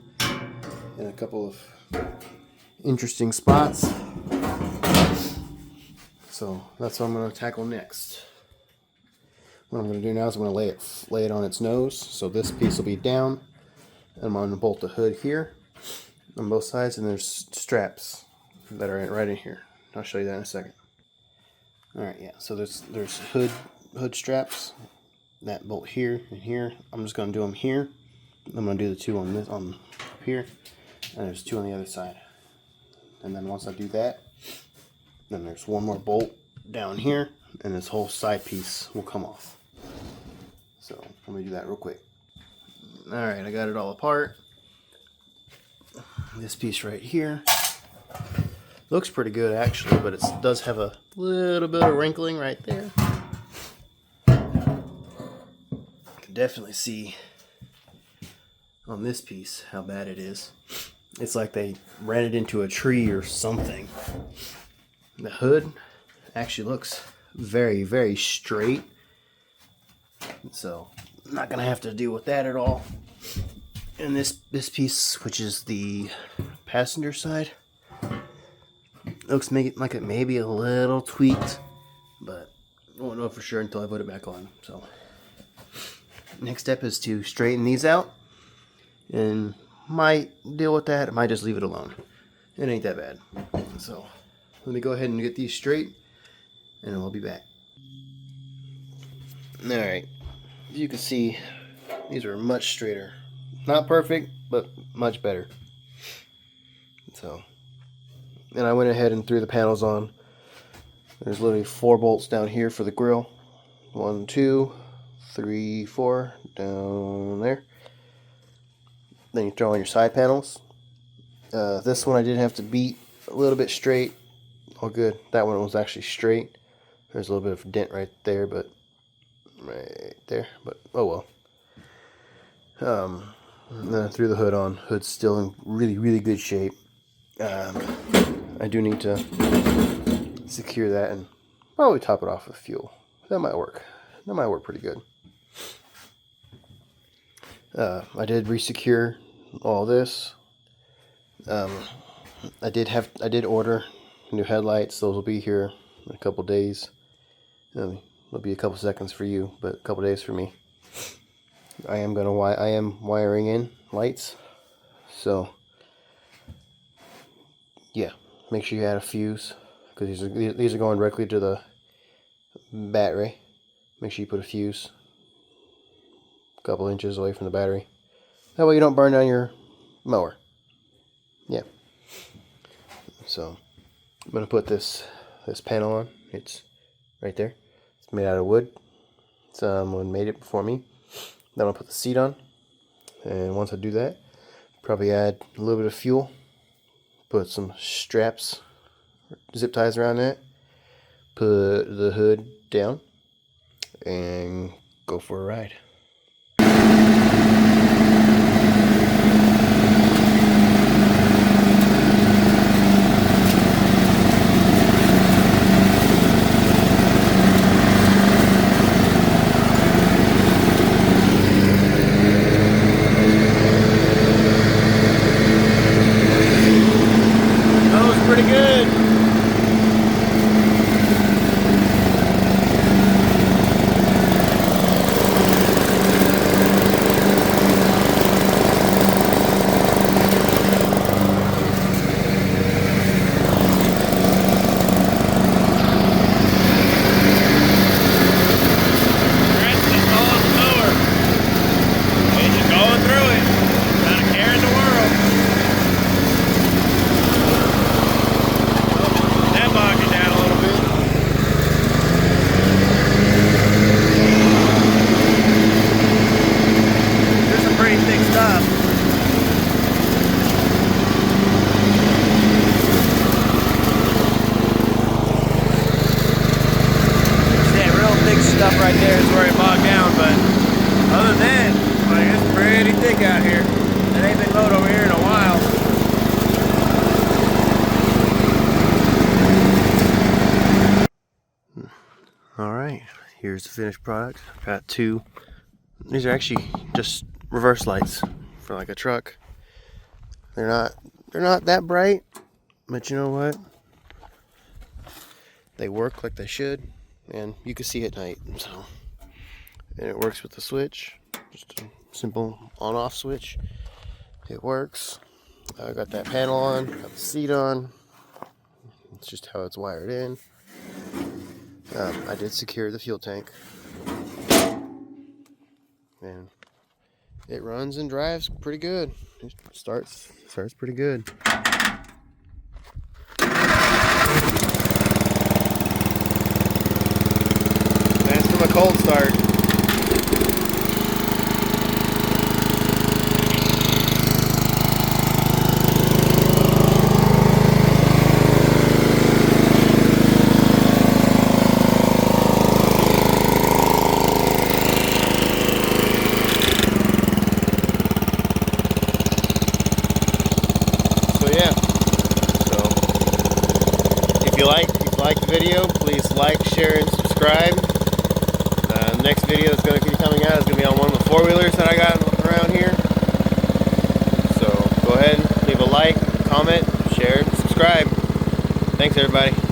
in a couple of interesting spots. So that's what I'm going to tackle next. What I'm going to do now is I'm going to lay it on its nose. So this piece will be down. And I'm going to bolt the hood here on both sides, and there's straps that are right in here. I'll show you that in a second. Alright, yeah, so there's hood straps that bolt here and here. I'm just going to do them here. I'm going to do the two on here, and there's two on the other side. And then once I do that, then there's one more bolt down here, and this whole side piece will come off. So let me do that real quick. Alright, I got it all apart. This piece right here looks pretty good actually, but it does have a little bit of wrinkling right there. You can definitely see on this piece how bad it is. It's like they ran it into a tree or something. The hood actually looks very, very straight. So I'm not going to have to deal with that at all. And this piece, which is the passenger side, looks like it may be a little tweaked, but I won't know for sure until I put it back on. So next step is to straighten these out, and might deal with that. I might just leave it alone. It ain't that bad. So let me go ahead and get these straight, and I'll be back. Alright, as you can see, these are much straighter. Not perfect, but much better. So, and I went ahead and threw the panels on. There's literally 4 bolts down here for the grill. 1, 2, 3, 4 down there. Then you throw on your side panels. This one I did have to beat a little bit straight. All good. That one was actually straight. There's a little bit of a dent right there, but oh well. And then I threw the hood on. Hood's still in really, really good shape. I do need to secure that and probably top it off with fuel. That might work. that might work pretty good. I did resecure all this. I did order new headlights. Those will be here in a couple days. It'll be a couple seconds for you, but a couple days for me. I am wiring in lights, so yeah, make sure you add a fuse, because these are going directly to the battery. Make sure you put a fuse a couple inches away from the battery. That way you don't burn down your mower. Yeah. So I'm gonna put this panel on. It's right there. It's made out of wood. Someone made it before me. Then I'll put the seat on, and once I do that, probably add a little bit of fuel, put some straps, zip ties around that, put the hood down, and go for a ride. Pretty good. Stuff right there is where it bogged down, but other than that, like, it's pretty thick out here. It ain't been mowed over here in a while. Alright, here's the finished product. Got two. These are actually just reverse lights for like a truck. They're not that bright, but you know what? They work like they should. And you can see at night, so, and it works with the switch, just a simple on-off switch. It works. I got that panel on, got the seat on. It's just how it's wired in. I did secure the fuel tank, and it runs and drives pretty good. It starts pretty good. A cold start. So yeah. So if you like the video, please like, share, and subscribe. Next video is going to be coming out. It's going to be on one of the four-wheelers that I got around here. So go ahead, leave a like, comment, share, and subscribe. Thanks everybody.